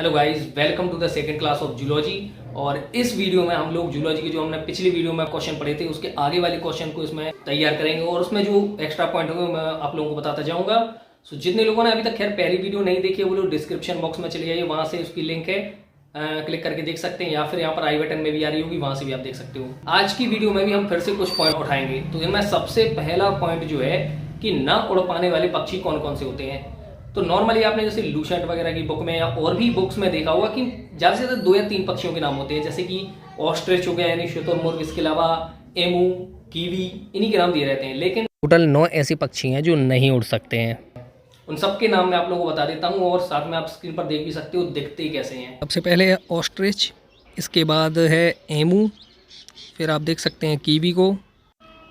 Hello guys, welcome to the second class of zoology. और इस video में हम लोग जूलॉजी के जो हमने पिछली वीडियो में क्वेश्चन पढ़े थे उसके आगे वाले क्वेश्चन को इसमें तैयार करेंगे और उसमें जो एक्स्ट्रा पॉइंट होंगे मैं आप लोगों को बताता जाऊंगा। सो जितने लोगों ने अभी तक खैर पहली वीडियो नहीं देखी है वो लोग डिस्क्रिप्शन बॉक्स में चले जाइए, वहां से उसकी लिंक है, क्लिक करके देख सकते हैं, या फिर यहाँ पर आई बटन में भी आ रही होगी, वहां से भी आप देख सकते हो। आज की वीडियो में भी हम फिर से कुछ पॉइंट उठाएंगे। तो इनमें सबसे पहला पॉइंट जो है कि न उड़ पाने वाले पक्षी कौन कौन से होते हैं। तो नॉर्मली आपने जैसे लूसेंट वगैरह की बुक में या और भी बुक्स में देखा होगा कि ज्यादा से ज्यादा 2 या 3 पक्षियों के नाम होते हैं, जैसे कि ऑस्ट्रिच हो गया यानी शुतुरमुर्ग, इसके अलावा एमू, कीवी, इन्हीं के नाम दिए रहते हैं। लेकिन टोटल 9 ऐसे पक्षी हैं जो नहीं उड़ सकते हैं। उन सबके नाम मैं आप लोगों को बता देता हूँ और साथ में आप स्क्रीन पर देख भी सकते हो दिखते कैसे हैं। सबसे पहले है ऑस्ट्रिच, इसके बाद है एमू, फिर आप देख सकते हैं कीवी को,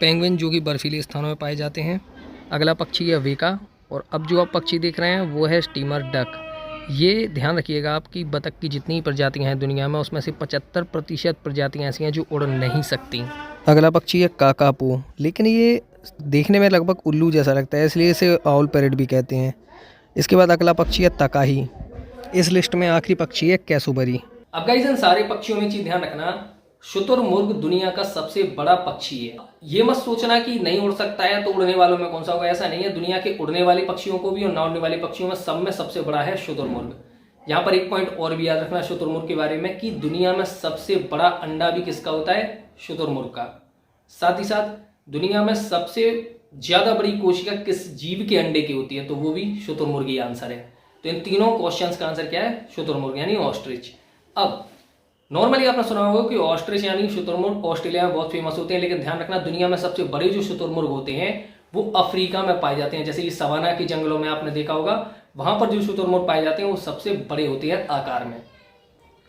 पेंगुइन जो कि बर्फीले स्थानों में पाए जाते हैं। अगला पक्षी है वेका, और अब जो आप पक्षी देख रहे हैं वो है स्टीमर डक। ये ध्यान रखिएगा आपकी बतख की जितनी प्रजातियां हैं दुनिया में उसमें से 75% प्रजातियां ऐसी हैं जो उड़ नहीं सकती। अगला पक्षी है काकापो, लेकिन ये देखने में लगभग उल्लू जैसा लगता है इसलिए इसे आउल पैरट भी कहते हैं। इसके बाद अगला पक्षी है तकाही। इस लिस्ट में आखिरी पक्षी है कैसुबरी। अब गाइस इन सारे पक्षियों में चीज ध्यान रखना, शुतुरमुर्ग दुनिया का सबसे बड़ा पक्षी है। ये मत सोचना कि नहीं उड़ सकता है तो उड़ने वालों में कौन सा होगा, ऐसा नहीं है। दुनिया के उड़ने वाले पक्षियों को भी और ना उड़ने वाले पक्षियों में सब में सबसे बड़ा है शुतुरमुर्ग। यहाँ पर एक पॉइंट और भी याद रखना शुतुरमुर्ग के बारे में कि दुनिया में सबसे बड़ा अंडा भी किसका होता है, शुतुरमुर्ग का। साथ ही साथ दुनिया में सबसे ज्यादा बड़ी कोशिका किस जीव के अंडे की होती है, तो वो भी शुतुरमुर्ग ही आंसर है। तो इन तीनों क्वेश्चंस का आंसर क्या है, शुतुरमुर्ग यानी ऑस्ट्रिच। अब नॉर्मली आपने सुना होगा कि ऑस्ट्रिच यानी शुतुरमुर्ग ऑस्ट्रेलिया में बहुत फेमस होते हैं, लेकिन ध्यान रखना दुनिया में सबसे बड़े जो शुतुरमुर्ग होते हैं वो अफ्रीका में पाए जाते हैं। जैसे कि सवाना के जंगलों में आपने देखा होगा, वहां पर जो शुतुरमुर्ग पाए जाते हैं वो सबसे बड़े होते हैं आकार में।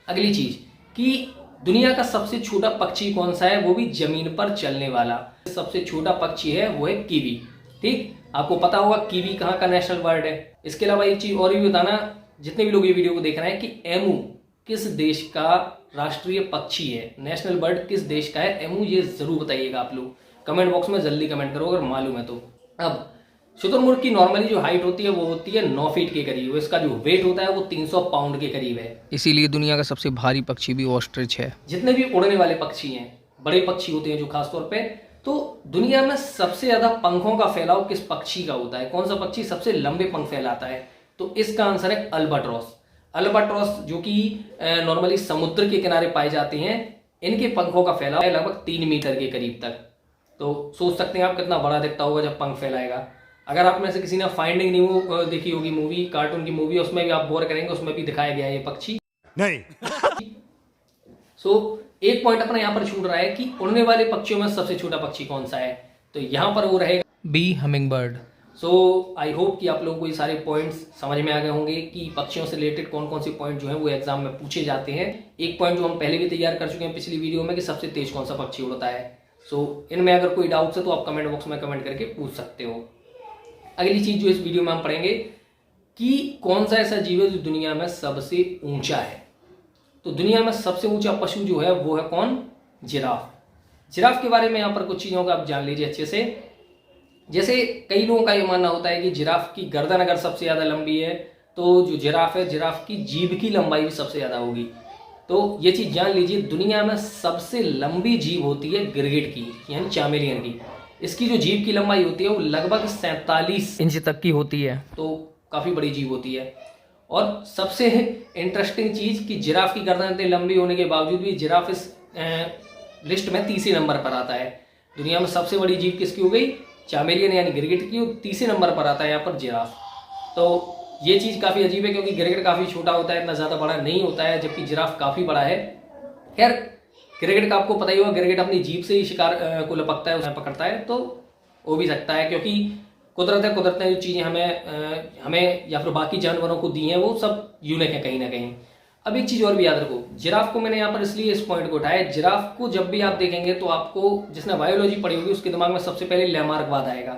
अगली चीज कि दुनिया का सबसे छोटा पक्षी कौन सा है, वो भी जमीन पर चलने वाला सबसे छोटा पक्षी है वो है कीवी। ठीक, आपको पता होगा कीवी कहाँ का नेशनल बर्ड है। इसके अलावा एक चीज और भी बताना जितने भी लोग ये वीडियो को देख रहे हैं कि एमू किस देश का राष्ट्रीय पक्षी है, नेशनल बर्ड किस देश का है एमू, ये जरूर बताइएगा आप लोग कमेंट बॉक्स में, जल्दी कमेंट करो अगर मालूम है तो। अब शुतुरमुर्ग की नॉर्मली जो हाइट होती है वो होती है 9 फीट के करीब, इसका जो वेट होता है वो 300 पाउंड के करीब है। इसीलिए दुनिया का सबसे भारी पक्षी भी ऑस्ट्रिच है। जितने भी उड़ने वाले पक्षी हैं, बड़े पक्षी होते हैं जो खासतौर पे, तो दुनिया में सबसे ज्यादा पंखों का फैलाव किस पक्षी का होता है, कौन सा पक्षी सबसे लंबे पंख फैलाता है, तो इसका आंसर है अल्बाट्रॉस। अल्बाट्रॉस जो कि नॉर्मली समुद्र के किनारे पाए जाते हैं, इनके पंखों का फैलाव है लगभग 3 मीटर के करीब तक। तो सोच सकते हैं आप कितना बड़ा दिखता होगा जब पंख फैलाएगा। अगर आप में से किसी ने फाइंडिंग नीमो देखी होगी मूवी, कार्टून की मूवी, उसमें भी आप बोर करेंगे, उसमें भी दिखाया गया है ये पक्षी नहीं। सो एक पॉइंट अपना यहाँ पर छूट रहा है कि उड़ने वाले पक्षियों में सबसे छोटा पक्षी कौन सा है, तो यहाँ पर वो रहेगा bee hummingbird. So I hope कि आप लोगों को ये सारे पॉइंट्स समझ में आ गए होंगे कि पक्षियों से रिलेटेड कौन कौन से पॉइंट जो है वो एग्जाम में पूछे जाते हैं। एक पॉइंट जो हम पहले भी तैयार कर चुके हैं पिछली वीडियो में कि सबसे तेज कौन सा पक्षी उड़ता है। सो इनमें अगर कोई डाउट्स है तो आप कमेंट बॉक्स में कमेंट करके पूछ सकते हो। अगली चीज जो इस वीडियो में हम पढ़ेंगे कि कौन सा ऐसा जीव है जो दुनिया में सबसे ऊंचा है। तो दुनिया में सबसे ऊंचा पशु जो है वो है कौन, जिराफ। जिराफ के बारे में यहाँ पर कुछ चीजों का आप जान लीजिए अच्छे से। जैसे कई लोगों का ये मानना होता है कि जिराफ की गर्दन अगर सबसे ज्यादा लंबी है तो जो जिराफ है, जिराफ की जीभ की लंबाई भी सबसे ज्यादा होगी। तो ये चीज जान लीजिए, दुनिया में सबसे लंबी जीभ होती है गिरगिट की यानी चामेलियन की। इसकी जो जीभ की लंबाई होती है वो लगभग 47 इंच तक की होती है, तो काफी बड़ी जीभ होती है। और सबसे इंटरेस्टिंग चीज कि जिराफ की गर्दन इतनी लंबी होने के बावजूद भी जिराफ इस लिस्ट में 30 नंबर पर आता है। दुनिया में सबसे बड़ी जीभ किसकी हो गई, चामेलियन यानी गिरगिट की, 30 नंबर पर आता है यहाँ पर जिराफ। तो ये चीज काफी अजीब है क्योंकि गिरगिट काफी छोटा होता है, इतना ज्यादा बड़ा नहीं होता है, जबकि जिराफ काफी बड़ा है। खैर गिरगिट का आपको पता ही होगा, गिरगिट अपनी जीभ से ही शिकार को लपकता है, उसे पकड़ता है, तो वो भी सकता है क्योंकि कुदरत है, कुदरत ने जो चीजें हमें या फिर बाकी जानवरों को दी हैं वो सब यूनिक है कहीं ना कहीं। अब एक चीज और भी याद रखो, जिराफ को मैंने यहाँ पर इसलिए इस पॉइंट को उठाया, जिराफ को जब भी आप देखेंगे तो आपको, जिसने बायोलॉजी पढ़ी होगी उसके दिमाग में सबसे पहले लैमार्कवाद आएगा,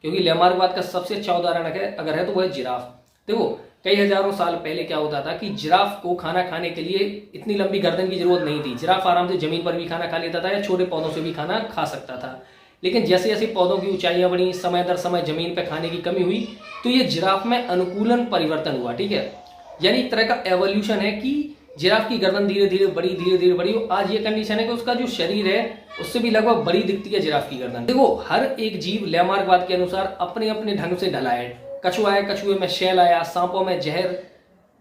क्योंकि लैमार्कवाद का सबसे अच्छा उदाहरण अगर है तो वो है जिराफ। देखो कई हजारों साल पहले क्या होता था कि जिराफ को खाना खाने के लिए इतनी लंबी गर्दन की जरूरत नहीं थी। जिराफ आराम से जमीन पर भी खाना खा लेता था या छोटे पौधों से भी खाना खा सकता था। लेकिन जैसे जैसे पौधों की ऊंचाइयां बढ़ी, समय दर समय जमीन पर खाने की कमी हुई, तो ये जिराफ में अनुकूलन परिवर्तन हुआ। ठीक है, यानी एक तरह का एवोल्यूशन है कि जिराफ की गर्दन धीरे धीरे बड़ी। आज ये कंडीशन है कि उसका जो शरीर है उससे भी लगभग बड़ी दिखती है जिराफ की गर्दन। देखो, हर एक जीव लैमार्कवाद के अनुसार अपने अपने ढंग से ढला है। कछुआ है, कछुए में शैल आया, सांपों में जहर,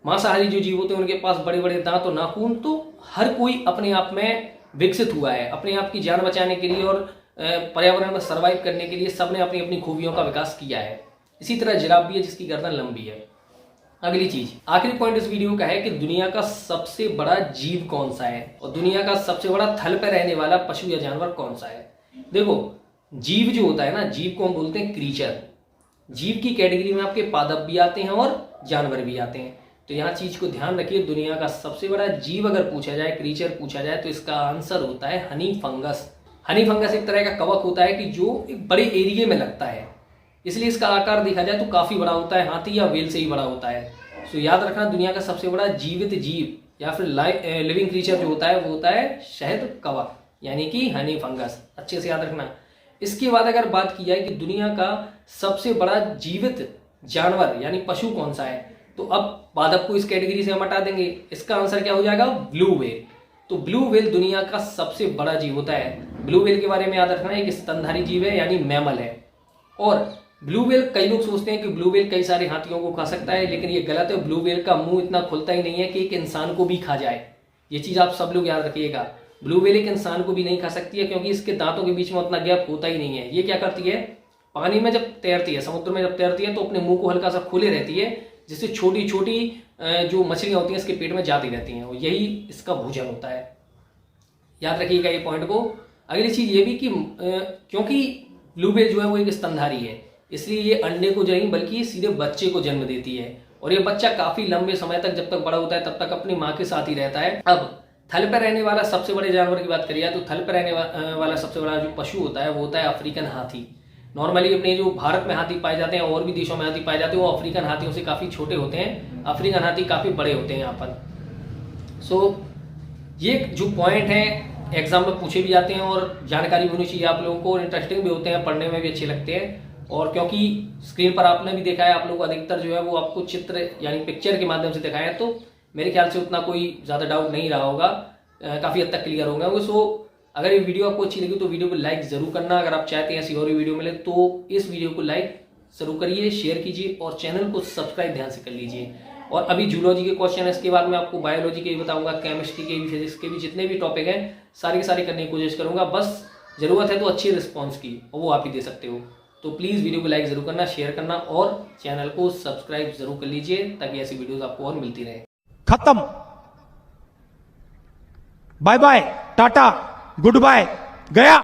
मांसाहारी जो जीव होते हैं उनके पास बड़े बड़े दांत और नाखून। तो हर कोई अपने आप में विकसित हुआ है अपने आप की जान बचाने के लिए और पर्यावरण में सर्वाइव करने के लिए। सबने अपनी अपनी खूबियों का विकास किया है। इसी तरह जिराफ भी है जिसकी गर्दन लंबी है। अगली चीज, आखिरी पॉइंट इस वीडियो का है कि दुनिया का सबसे बड़ा जीव कौन सा है और दुनिया का सबसे बड़ा थल पर रहने वाला पशु या जानवर कौन सा है। देखो, जीव जो होता है ना, जीव को हम बोलते हैं क्रीचर। जीव की कैटेगरी में आपके पादप भी आते हैं और जानवर भी आते हैं। तो यहाँ चीज को ध्यान रखिए, दुनिया का सबसे बड़ा जीव अगर पूछा जाए, क्रीचर पूछा जाए, तो इसका आंसर होता है हनी फंगस। हनी फंगस एक तरह का कवक होता है कि जो एक बड़े एरिया में लगता है, इसलिए इसका आकार देखा जाए तो काफी बड़ा होता है, हाथी या व्हेल से ही बड़ा होता है। सो याद रखना, दुनिया का सबसे बड़ा जीवित जीव या फिर लिविंग क्रीचर जो होता है वो होता है शहद कवक, यानी कि हनी फंगस। अच्छे से याद रखना। इसके बाद अगर बात की जाए कि दुनिया का सबसे बड़ा जीवित जानवर यानी पशु कौन सा है, तो अब पादप को इस कैटेगरी से हम हटा देंगे। इसका आंसर क्या हो जाएगा? Blue whale. तो ब्लू व्हेल दुनिया का सबसे बड़ा जीव होता है। ब्लू व्हेल के बारे में याद रखना है कि स्तनधारी जीव है यानी मैमल है। और ब्लू व्हेल, कई लोग सोचते हैं कि ब्लू व्हेल कई सारे हाथियों को खा सकता है, लेकिन ये गलत है। ब्लू व्हेल का मुंह इतना खुलता ही नहीं है कि एक इंसान को भी खा जाए। ये चीज आप सब लोग याद रखिएगा। ब्लू व्हेल एक इंसान को भी नहीं खा सकती है क्योंकि इसके दांतों के बीच में उतना गैप होता ही नहीं है। ये क्या करती है, पानी में जब तैरती है, समुद्र में जब तैरती है, तो अपने मुंह को हल्का सा खोले रहती है, जिससे छोटी छोटी जो मछलियां होती हैं इसके पेट में जाती रहती हैं, और यही इसका भोजन होता है। याद रखिएगा ये पॉइंट को। अगली चीज ये भी कि क्योंकि ब्लू व्हेल जो है वो एक स्तनधारी है, इसलिए ये अंडे को नहीं बल्कि सीधे बच्चे को जन्म देती है, और ये बच्चा काफी लंबे समय तक, जब तक बड़ा होता है तब तक अपनी माँ के साथ ही रहता है। अब थल पर रहने वाला सबसे बड़े जानवर की बात करिए तो थल पर रहने वाला सबसे बड़ा जो पशु होता है वो होता है अफ्रीकन हाथी। नॉर्मली अपने जो भारत में हाथी पाए जाते हैं और भी देशों में हाथी पाए जाते हैं वो अफ्रीकन हाथियों से काफी छोटे होते हैं। अफ्रीकन हाथी काफी बड़े होते हैं यहाँ पर। सो ये जो पॉइंट है एग्जाम में पूछे भी जाते हैं और जानकारी भी होनी चाहिए आप लोगों को, और इंटरेस्टिंग भी होते हैं, पढ़ने में भी अच्छे लगते हैं। और क्योंकि स्क्रीन पर आपने भी देखा है, आप लोग अधिकतर जो है वो आपको चित्र यानी पिक्चर के माध्यम से दिखाया है, तो मेरे ख्याल से उतना कोई ज़्यादा डाउट नहीं रहा होगा, काफ़ी हद तक क्लियर होंगे। सो अगर ये वीडियो आपको अच्छी लगी तो वीडियो को लाइक ज़रूर करना। अगर आप चाहते हैं ऐसी और भी वीडियो मिले तो इस वीडियो को लाइक ज़रूर करिए, शेयर कीजिए और चैनल को सब्सक्राइब ध्यान से कर लीजिए। और अभी जूलॉजी के क्वेश्चन है, इसके बाद मैं आपको बायोलॉजी के भी बताऊंगा, केमिस्ट्री के भी, फिजिक्स के भी, जितने भी टॉपिक हैं सारे के सारे करने की कोशिश करूंगा। बस ज़रूरत है तो अच्छी रिस्पॉन्स की, और वो आप ही दे सकते हो। तो प्लीज़ वीडियो को लाइक ज़रूर करना, शेयर करना और चैनल को सब्सक्राइब ज़रूर कर लीजिए ताकि ऐसी वीडियोस आपको और मिलती रहे। खत्म, bye bye, tata, goodbye, गया।